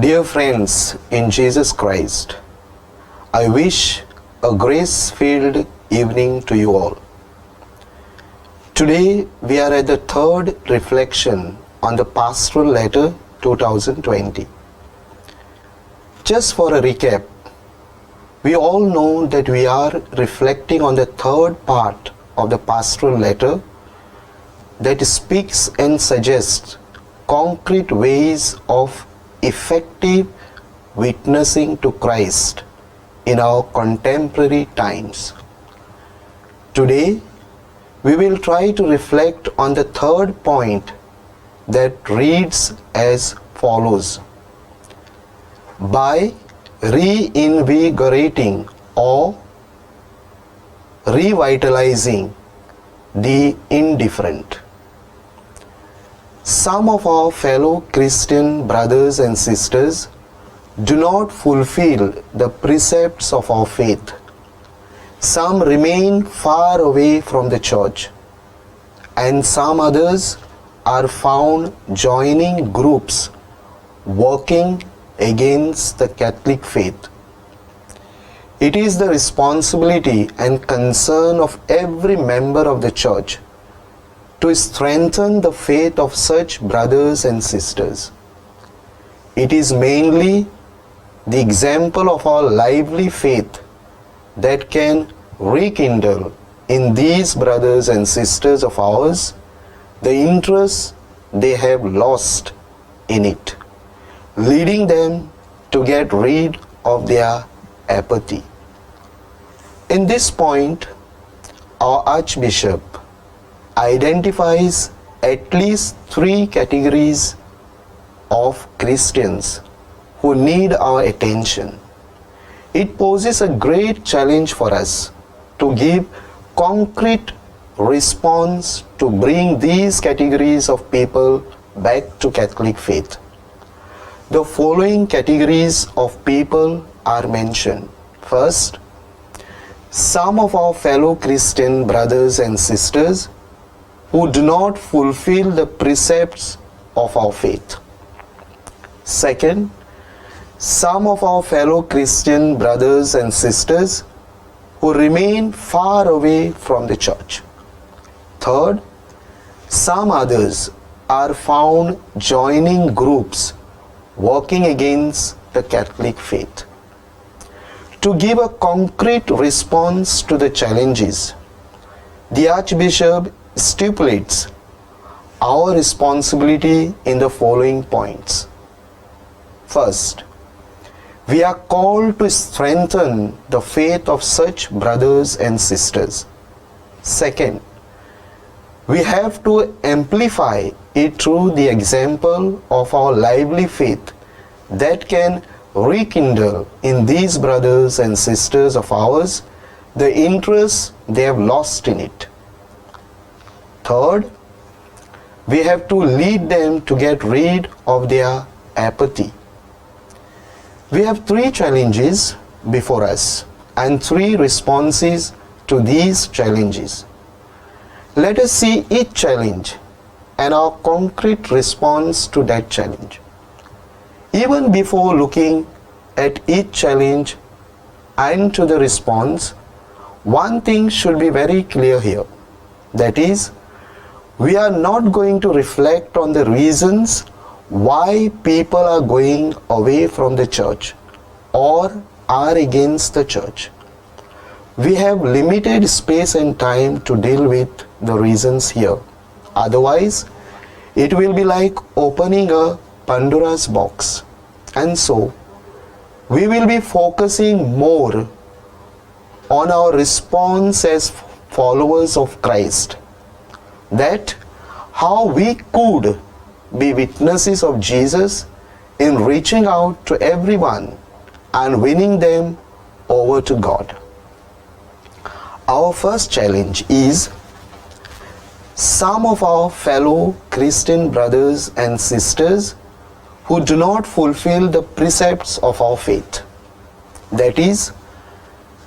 Dear friends in Jesus Christ, I wish a grace-filled evening to you all. Today we are at the third reflection on the Pastoral Letter 2020. Just for a recap, we all know that we are reflecting on the third part of the Pastoral Letter that speaks and suggests concrete ways of effective witnessing to Christ in our contemporary times. Today, we will try to reflect on the third point that reads as follows: by reinvigorating or revitalizing the indifferent. Some of our fellow Christian brothers and sisters do not fulfill the precepts of our faith. Some remain far away from the church, and some others are found joining groups working against the Catholic faith. It is the responsibility and concern of every member of the church to strengthen the faith of such brothers and sisters. It is mainly the example of our lively faith that can rekindle in these brothers and sisters of ours the interest they have lost in it, leading them to get rid of their apathy. In this point, our Archbishop identifies at least three categories of Christians who need our attention. It poses a great challenge for us to give concrete response to bring these categories of people back to Catholic faith. The following categories of people are mentioned. First, some of our fellow Christian brothers and sisters who do not fulfill the precepts of our faith. Second, some of our fellow Christian brothers and sisters who remain far away from the church. Third, some others are found joining groups working against the Catholic faith. To give a concrete response to the challenges, the Archbishop stipulates our responsibility in the following points. First, we are called to strengthen the faith of such brothers and sisters. Second, we have to amplify it through the example of our lively faith that can rekindle in these brothers and sisters of ours the interest they have lost in it. Third, we have to lead them to get rid of their apathy. We have three challenges before us and three responses to these challenges. Let us see each challenge and our concrete response to that challenge. Even before looking at each challenge and to the response, one thing should be very clear here. That is, we are not going to reflect on the reasons why people are going away from the church or are against the church. We have limited space and time to deal with the reasons here. Otherwise, it will be like opening a Pandora's box. And so, we will be focusing more on our response as followers of Christ. That how we could be witnesses of Jesus in reaching out to everyone and winning them over to God. Our first challenge is some of our fellow Christian brothers and sisters who do not fulfill the precepts of our faith. That is,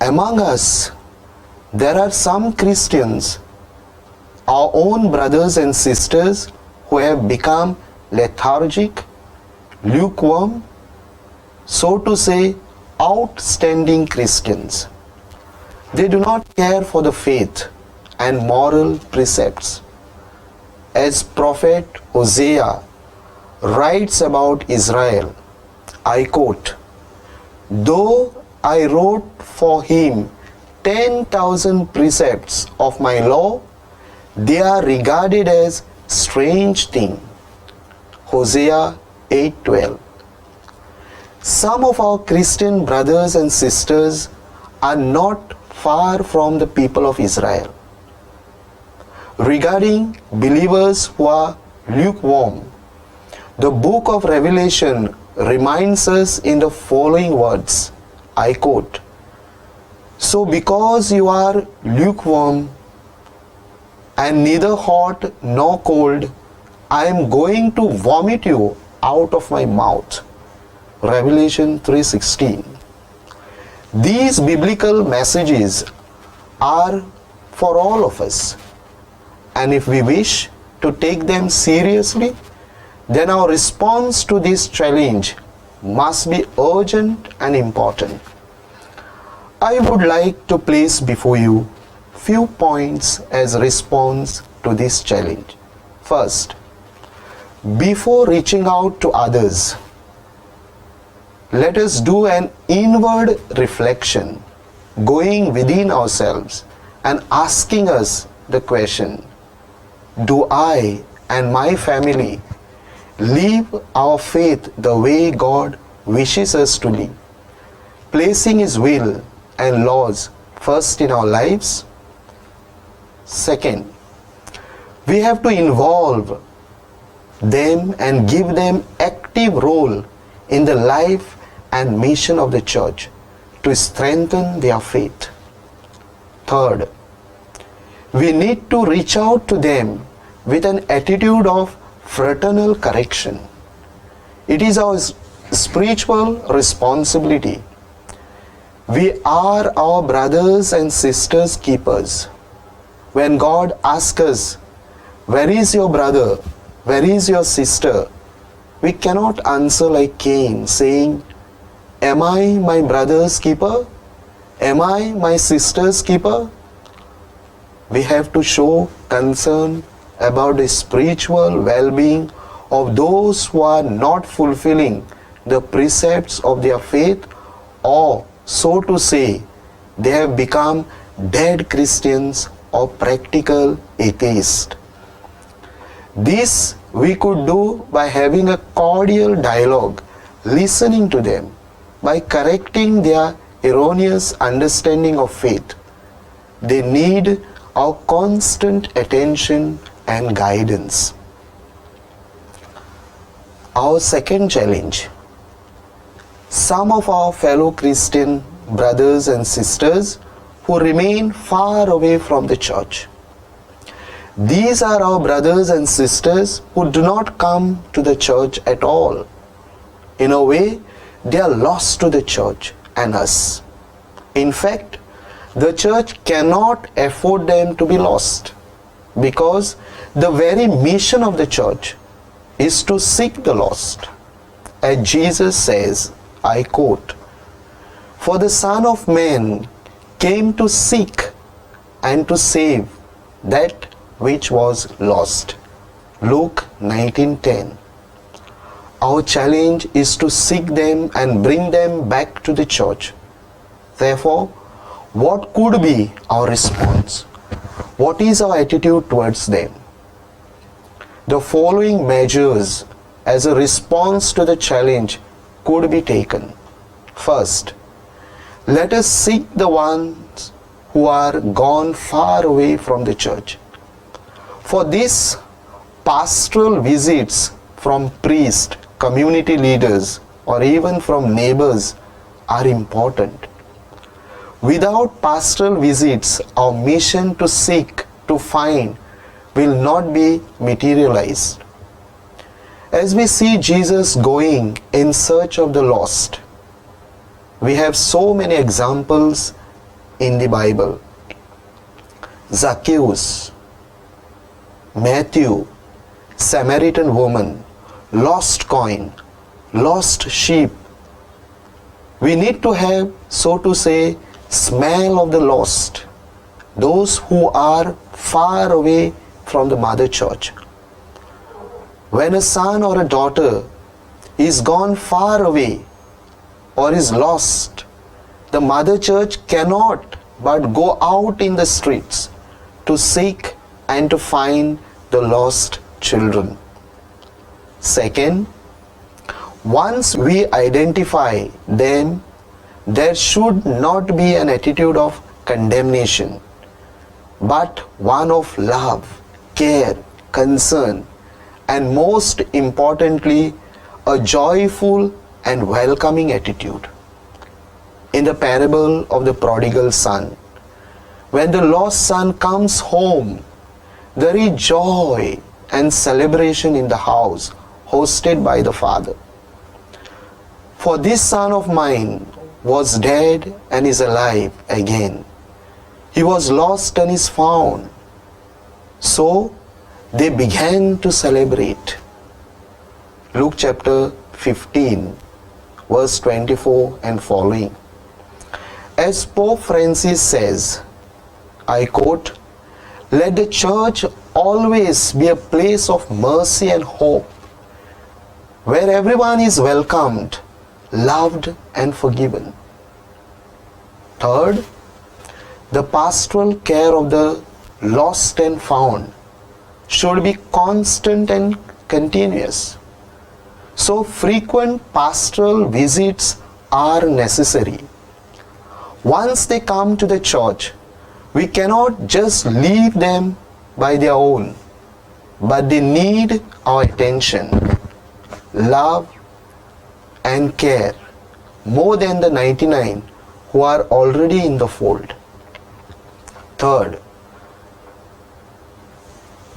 among us, there are some Christians, our own brothers and sisters, who have become lethargic, lukewarm, so to say, outstanding Christians. They do not care for the faith and moral precepts. As Prophet Hosea writes about Israel, I quote, "Though I wrote for him 10,000 precepts of my law, they are regarded as strange thing." Hosea 8:12. Some of our Christian brothers and sisters are not far from the people of Israel. Regarding believers who are lukewarm, the book of Revelation reminds us in the following words, I quote, "So because you are lukewarm and neither hot nor cold, I am going to vomit you out of my mouth." Revelation 3:16. These biblical messages are for all of us, and if we wish to take them seriously, then our response to this challenge must be urgent and important. I would like to place before you few points as response to this challenge. First, before reaching out to others, let us do an inward reflection, going within ourselves and asking us the question, do I and my family live our faith the way God wishes us to live, placing His will and laws first in our lives? Second, we have to involve them and give them active role in the life and mission of the church to strengthen their faith. Third, we need to reach out to them with an attitude of fraternal correction. It is our spiritual responsibility. We are our brothers and sisters' keepers. When God asks us, "Where is your brother? Where is your sister?" we cannot answer like Cain, saying, "Am I my brother's keeper? Am I my sister's keeper?" We have to show concern about the spiritual well-being of those who are not fulfilling the precepts of their faith, or, so to say, they have become dead Christians or practical atheists. This we could do by having a cordial dialogue, listening to them, by correcting their erroneous understanding of faith. They need our constant attention and guidance. Our second challenge. Some of our fellow Christian brothers and sisters who remain far away from the church. These are our brothers and sisters who do not come to the church at all. In a way, they are lost to the church and us. In fact, the church cannot afford them to be lost, because the very mission of the church is to seek the lost. As Jesus says, I quote, "For the Son of Man came to seek and to save that which was lost." Luke 19:10. Our challenge is to seek them and bring them back to the church. Therefore, what could be our response? What is our attitude towards them? The following measures as a response to the challenge could be taken. First, let us seek the ones who are gone far away from the church. For this, pastoral visits from priests, community leaders, or even from neighbors are important. Without pastoral visits, our mission to seek, to find, will not be materialized. As we see Jesus going in search of the lost, we have so many examples in the Bible. Zacchaeus, Matthew, Samaritan woman, lost coin, lost sheep, We need to have, so to say, smell of the lost, those who are far away from the mother church. When a son or a daughter is gone far away or is lost, the mother church cannot but go out in the streets to seek and to find the lost children. Second, once we identify them, there should not be an attitude of condemnation, but one of love, care, concern, and most importantly, a joyful and welcoming attitude. In the parable of the prodigal son, when the lost son comes home, there is joy and celebration in the house hosted by the father. For this son of mine was dead and is alive again. He was lost and is found. So they began to celebrate. Luke chapter 15, verse 24 and following. As Pope Francis says, I quote, "Let the church always be a place of mercy and hope, where everyone is welcomed, loved and forgiven." Third, the pastoral care of the lost and found should be constant and continuous. So frequent pastoral visits are necessary. Once they come to the church, we cannot just leave them by their own, but they need our attention, love and care more than the 99 who are already in the fold. Third,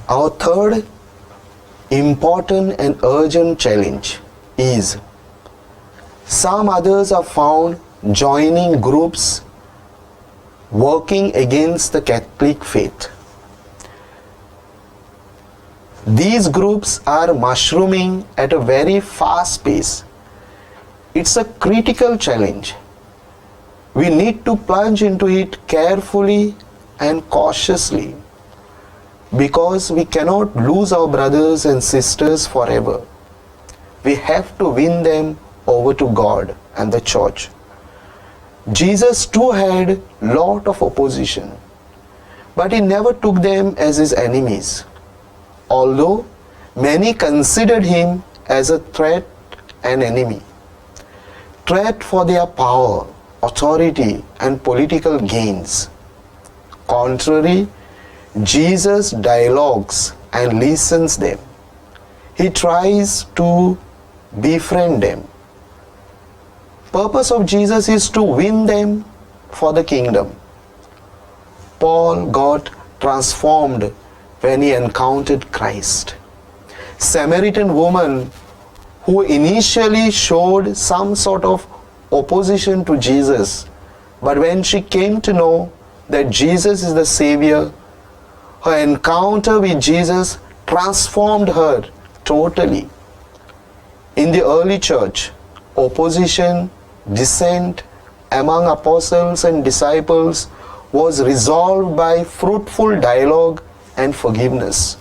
our third important and urgent challenge is some others are found joining groups working against the Catholic faith. These groups are mushrooming at a very fast pace. It's a critical challenge. We need to plunge into it carefully and cautiously, because we cannot lose our brothers and sisters forever. We have to win them over to God and the church. Jesus too had lot of opposition, but he never took them as his enemies, although many considered him as a threat and enemy. Threat for their power, authority and political gains. Contrary, Jesus dialogues and listens them. He tries to befriend them. Purpose of Jesus is to win them for the kingdom. Paul got transformed when he encountered Christ. Samaritan woman who initially showed some sort of opposition to Jesus, but when she came to know that Jesus is the Savior, her encounter with Jesus transformed her totally. In the early church, opposition, dissent among apostles and disciples was resolved by fruitful dialogue and forgiveness.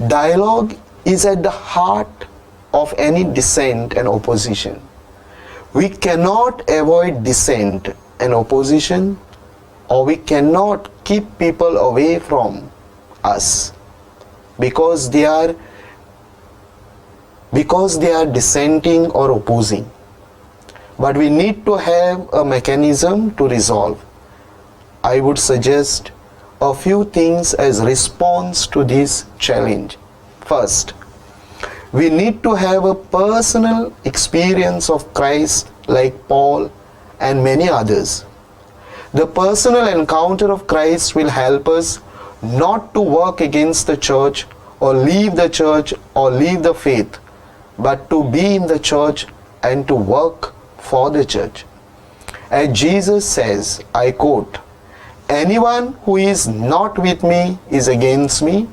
Dialogue is at the heart of any dissent and opposition. We cannot avoid dissent and opposition, or we cannot keep people away from us because they are dissenting or opposing. But we need to have a mechanism to resolve. I would suggest a few things as response to this challenge. First, we need to have a personal experience of Christ like Paul and many others. The personal encounter of Christ will help us not to work against the church or leave the church or leave the faith, but to be in the church and to work for the church. As Jesus says, I quote, "Anyone who is not with me is against me,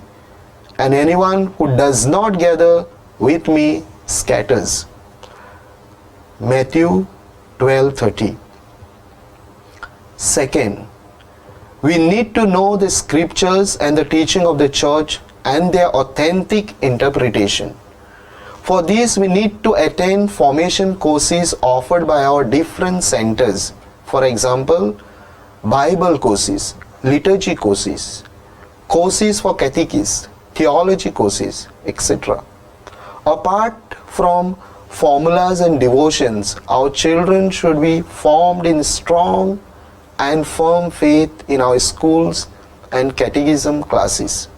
and anyone who does not gather with me scatters." Matthew 12:30. Second, we need to know the scriptures and the teaching of the church and their authentic interpretation. For this, we need to attend formation courses offered by our different centers. For example, Bible courses, liturgy courses, courses for catechists, theology courses, etc. Apart from formulas and devotions, our children should be formed in strong and firm faith in our schools and catechism classes.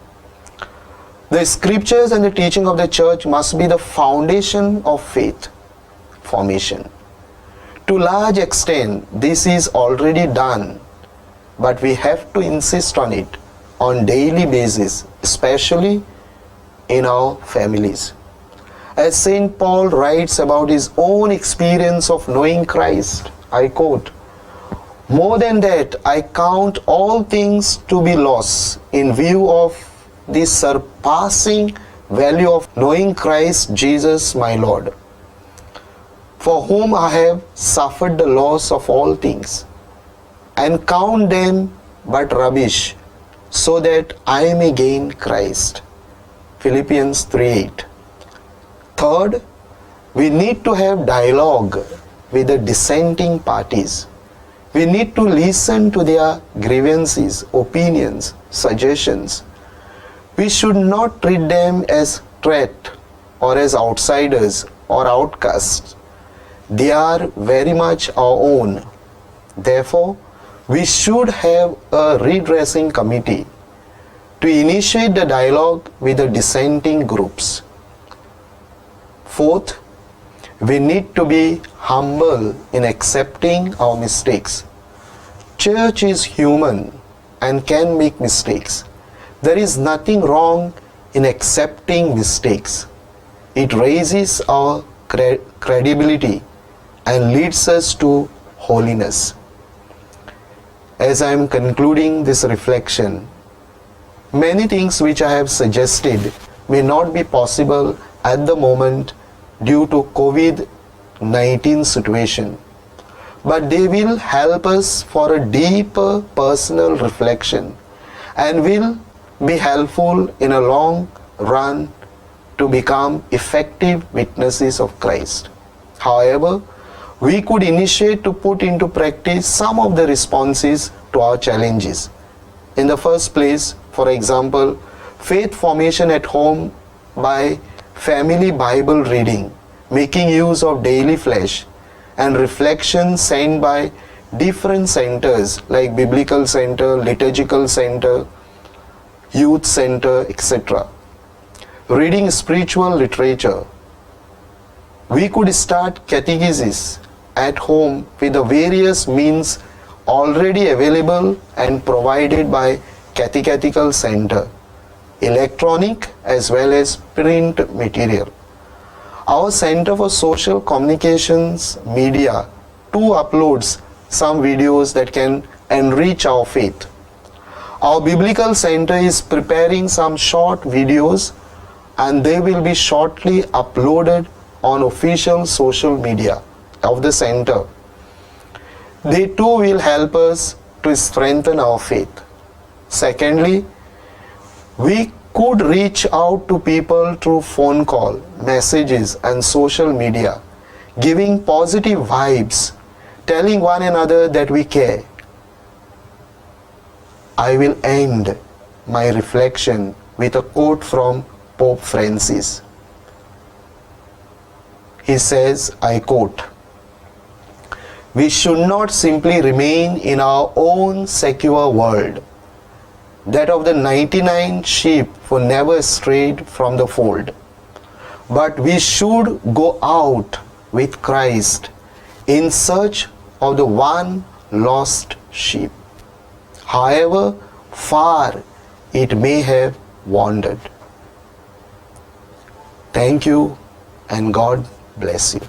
The scriptures and the teaching of the church must be the foundation of faith formation. To large extent, this is already done, but we have to insist on it on daily basis, especially in our families. As St. Paul writes about his own experience of knowing Christ, I quote, "More than that, I count all things to be loss in view of the surpassing value of knowing Christ Jesus my Lord, for whom I have suffered the loss of all things, and count them but rubbish, so that I may gain Christ." Philippians 3:8. Third, we need to have dialogue with the dissenting parties. We need to listen to their grievances, opinions, suggestions. We should not treat them as threat or as outsiders or outcasts. They are very much our own. Therefore, we should have a redressing committee to initiate the dialogue with the dissenting groups. Fourth, we need to be humble in accepting our mistakes. Church is human and can make mistakes. There is nothing wrong in accepting mistakes. It raises our credibility and leads us to holiness. As I am concluding this reflection, many things which I have suggested may not be possible at the moment due to COVID-19 situation, but they will help us for a deeper personal reflection and will be helpful in a long run to become effective witnesses of Christ. However, we could initiate to put into practice some of the responses to our challenges. In the first place, for example, faith formation at home by family Bible reading, making use of daily flesh, and reflection sent by different centers like Biblical Center, Liturgical Center, Youth Center, etc. Reading spiritual literature. We could start catechesis at home with the various means already available and provided by Catechetical Center, electronic as well as print material. Our Center for Social Communications Media too uploads some videos that can enrich our faith. Our Biblical Center is preparing some short videos and they will be shortly uploaded on official social media of the center. They too will help us to strengthen our faith. Secondly, we could reach out to people through phone call, messages and social media, giving positive vibes, telling one another that we care. I will end my reflection with a quote from Pope Francis. He says, I quote, "We should not simply remain in our own secure world, that of the 99 sheep who never strayed from the fold, but we should go out with Christ in search of the one lost sheep, however far it may have wandered." Thank you and God bless you.